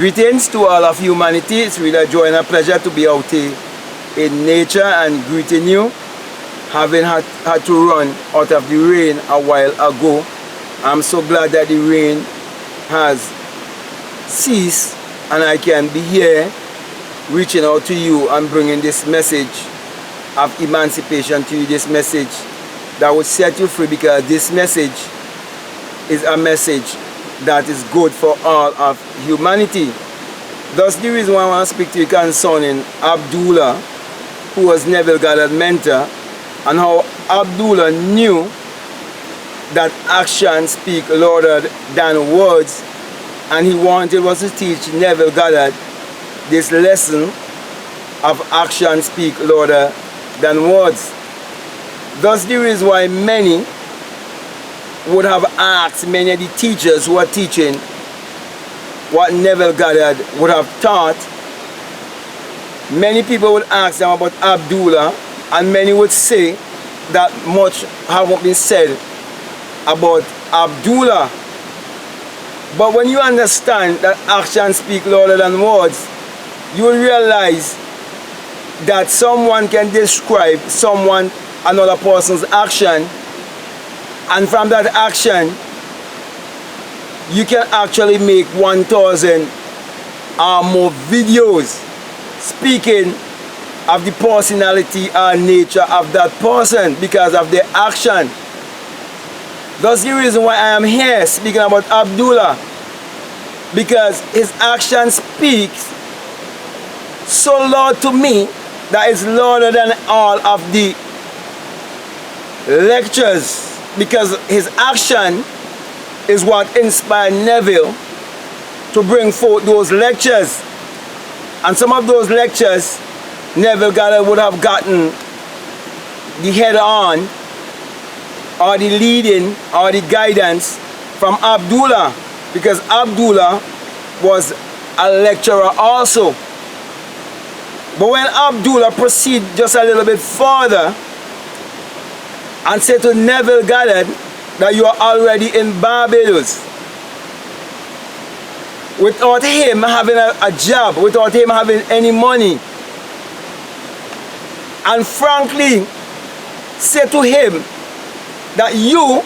Greetings to all of humanity. It's really a joy and a pleasure to be out here in nature and greeting you. Having had to run out of the rain a while ago, I'm so glad that the rain has ceased and I can be here reaching out to you and bringing this message of emancipation to you, this message that will set you free, because this message is a message that is good for all of humanity. That's the reason why I want to speak to you concerning Abdullah, who was Neville Goddard's mentor, and how Abdullah knew that actions speak louder than words, and he wanted us to teach Neville Goddard this lesson of actions speak louder than words. That's the reason why many would have asked many of the teachers who are teaching what Neville Goddard would have taught. Many people would ask them about Abdullah, and many would say that much haven't been said about Abdullah. But when you understand that actions speak louder than words, you will realize that someone can describe another person's action, and from that action you can actually make 1,000 or more videos speaking of the personality or nature of that person because of their action. That's the reason why I am here speaking about Abdullah, because his action speaks so loud to me that it's louder than all of the lectures, because his action is what inspired Neville to bring forth those lectures. And some of those lectures Neville Goddard would have gotten the head on, or the leading, or the guidance from Abdullah, because Abdullah was a lecturer also. But when Abdullah proceeded just a little bit further and said to Neville Goddard that you are already in Barbados, without him having a job, without him having any money, and frankly said to him that you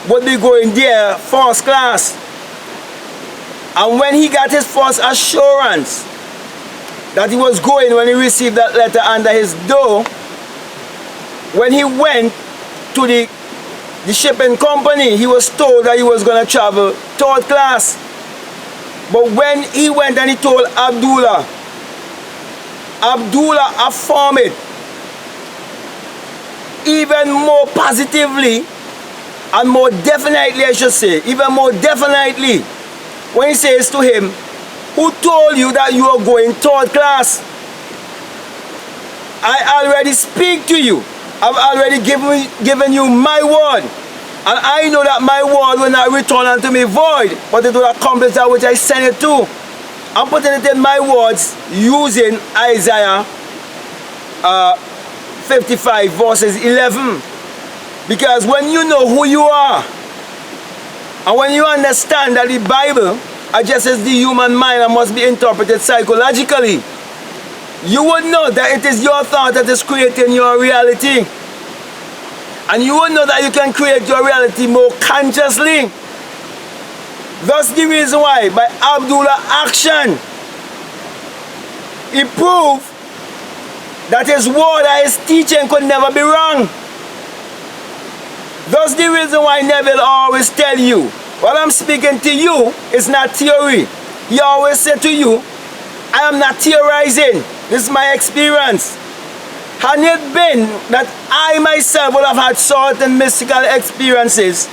would be going there first class. And when he got his first assurance that he was going, when he received that letter under his door, when he went to the shipping company, he was told that he was going to travel third class. But when he went and he told Abdullah, Abdullah affirmed it even more positively and more definitely, I should say, even more definitely, when he says to him, who told you that you are going third class? I already speak to you. I've already given you my word. And I know that my word will not return unto me void, but it will accomplish that which I sent it to. I'm putting it in my words using Isaiah 55 verses 11. Because when you know who you are, and when you understand that the Bible addresses the human mind and must be interpreted psychologically, you would know that it is your thought that is creating your reality. And you would know that you can create your reality more consciously. That's the reason why, by Abdullah's action, he proved that his word and his teaching could never be wrong. That's the reason why Neville always tell you, what I'm speaking to you is not theory. He always said to you, I am not theorizing. This is my experience. Had it been that I myself would have had certain mystical experiences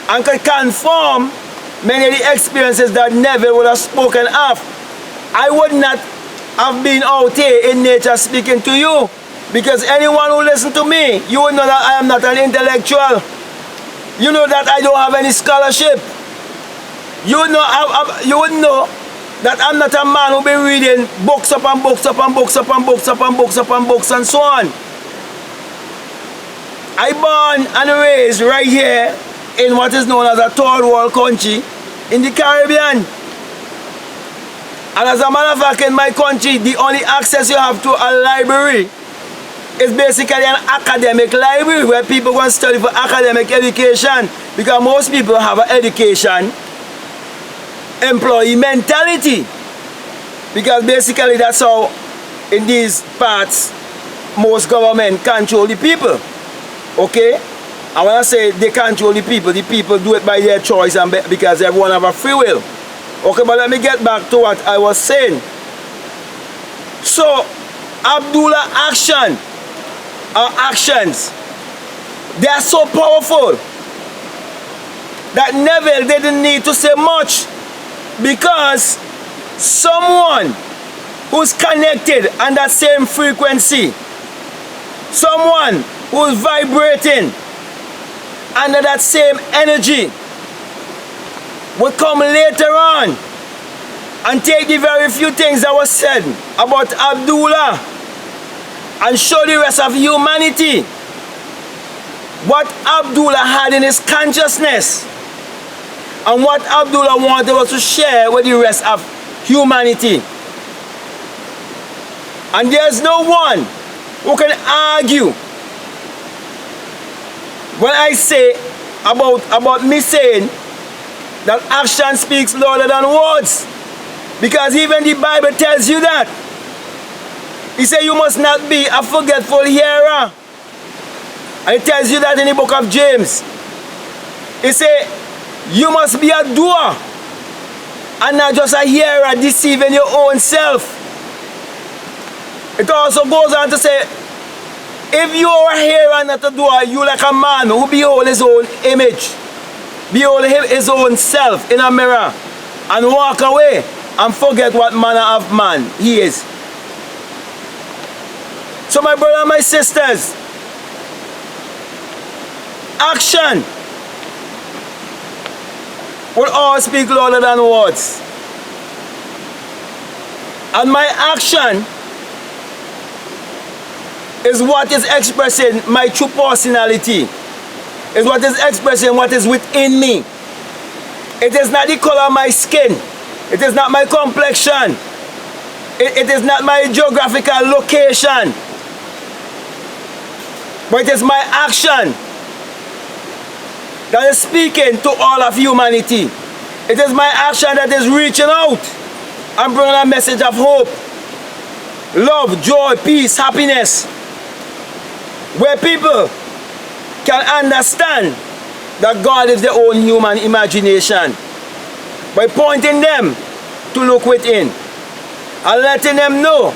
and could confirm many of the experiences that Neville would have spoken of, I would not have been out here in nature speaking to you. Because anyone who listens to me, you would know that I am not an intellectual. You know that I don't have any scholarship. You would know that I'm not a man who be reading books upon books upon books upon books upon books upon books and so on. I born and raised right here in what is known as a third world country in the Caribbean. And as a matter of fact, in my country, the only access you have to a library is basically an academic library where people go and study for academic education, because most people have an education employee mentality, because basically that's how in these parts most government control the people. Okay, and when I say they control the people do it by their choice and because everyone have a free will. Okay, but let me get back to what I was saying. So Abdullah actions, they are so powerful that Neville didn't need to say much, because someone who's connected on that same frequency, someone who's vibrating under that same energy, will come later on and take the very few things that was said about Abdullah and show the rest of humanity what Abdullah had in his consciousness and what Abdullah wanted us to share with the rest of humanity. And there's no one who can argue when I say about me saying that action speaks louder than words, because even the Bible tells you that. He said you must not be a forgetful hearer, and it tells you that in the book of James. He said you must be a doer and not just a hearer deceiving your own self. It also goes on to say, if you are a hearer and not a doer, you like a man who behold his own image, behold his own self in a mirror, and walk away and forget what manner of man he is. So my brother and my sisters, action will all speak louder than words. And my action is what is expressing my true personality, is what is expressing what is within me. It is not the color of my skin, it is not my complexion, it is not my geographical location, but it is my action that is speaking to all of humanity. It is my action that is reaching out and bringing a message of hope, love, joy, peace, happiness, where people can understand that God is their own human imagination, by pointing them to look within and letting them know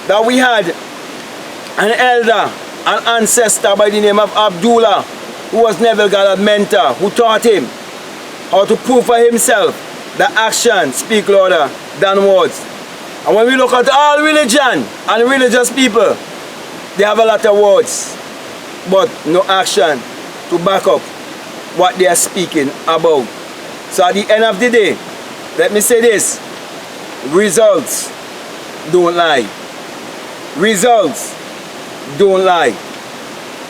that we had an elder, an ancestor by the name of Abdullah, who was Neville Goddard's mentor, who taught him how to prove for himself that action speak louder than words. And when we look at all religion and religious people, they have a lot of words, but no action to back up what they are speaking about. So at the end of the day, let me say this: results don't lie. Results don't lie.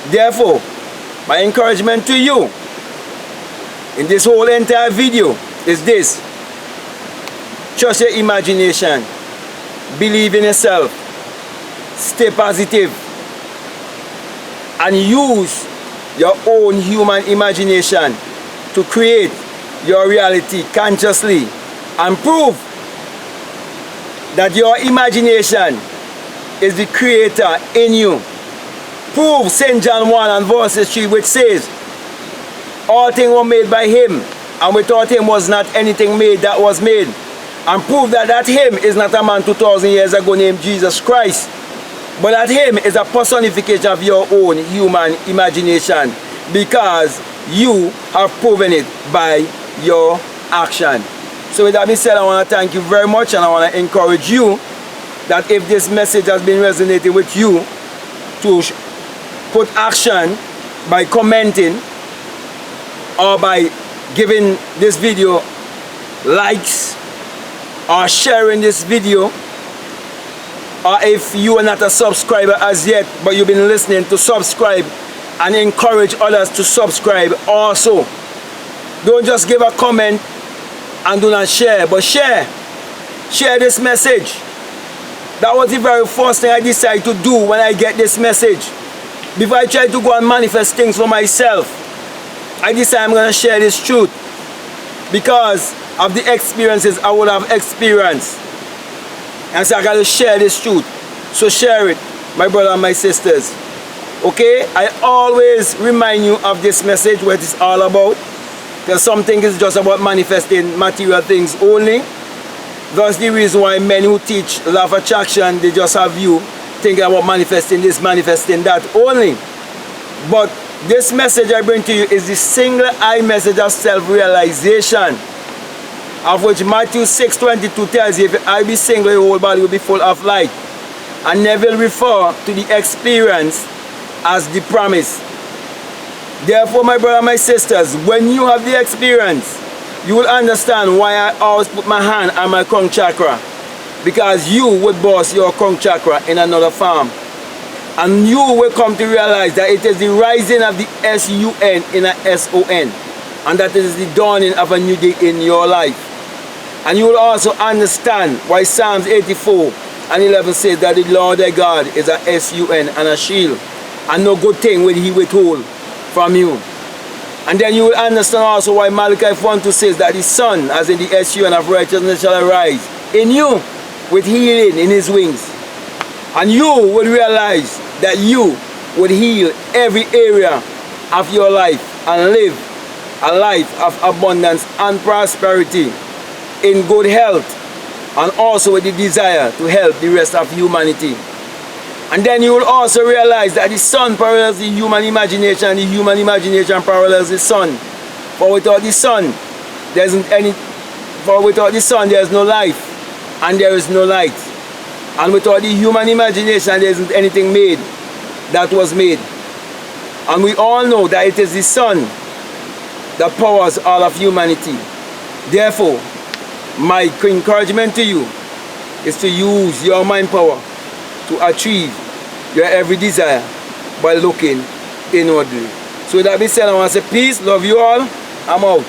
Therefore, my encouragement to you in this whole entire video is this: trust your imagination, believe in yourself, stay positive, and use your own human imagination to create your reality consciously, and prove that your imagination is the creator in you. Prove St. John 1 and verse 3, which says, all things were made by him, and without him was not anything made that was made. And prove that him is not a man 2,000 years ago named Jesus Christ, but that him is a personification of your own human imagination, because you have proven it by your action. So with that being said, I want to thank you very much, and I want to encourage you that if this message has been resonating with you, to put action by commenting or by giving this video likes, or sharing this video, or if you are not a subscriber as yet but you've been listening, to subscribe and encourage others to subscribe also. Don't just give a comment and do not share, but share share this message. That was the very first thing I decided to do when I get this message. Before I try to go and manifest things for myself, I decided I'm going to share this truth because of the experiences I would have experienced. And so I got to share this truth. So share it, my brother and my sisters. Okay? I always remind you of this message, what it's all about. Because something is just about manifesting material things only. That's the reason why men who teach law of attraction, they just have you thinking about manifesting this, manifesting that only. But this message I bring to you is the single eye message of self-realization, of which Matthew 6:22 tells you, if your eye be single, your whole body will be full of light. And never refer to the experience as the promise. Therefore, my brother and my sisters, when you have the experience, you will understand why I always put my hand on my crown chakra. Because you would boss your crown chakra in another form. And you will come to realize that it is the rising of the S-U-N in a S-O-N. And that is the dawning of a new day in your life. And you will also understand why Psalms 84:11 says that the Lord thy God is a S-U-N and a shield. And no good thing will he withhold from you. And then you will understand also why Malachi 1:2 says that the sun, as in the S-U-N of righteousness, shall arise in you with healing in his wings. And you will realize that you would heal every area of your life and live a life of abundance and prosperity in good health, and also with the desire to help the rest of humanity. And then you will also realize that the sun parallels the human imagination, and the human imagination parallels the sun. For without the sun, there is no life, and there is no light. And without the human imagination, there isn't anything made that was made. And we all know that it is the sun that powers all of humanity. Therefore, my encouragement to you is to use your mind power to achieve your every desire by looking inwardly. So with that being said, I want to say peace, love you all, I'm out.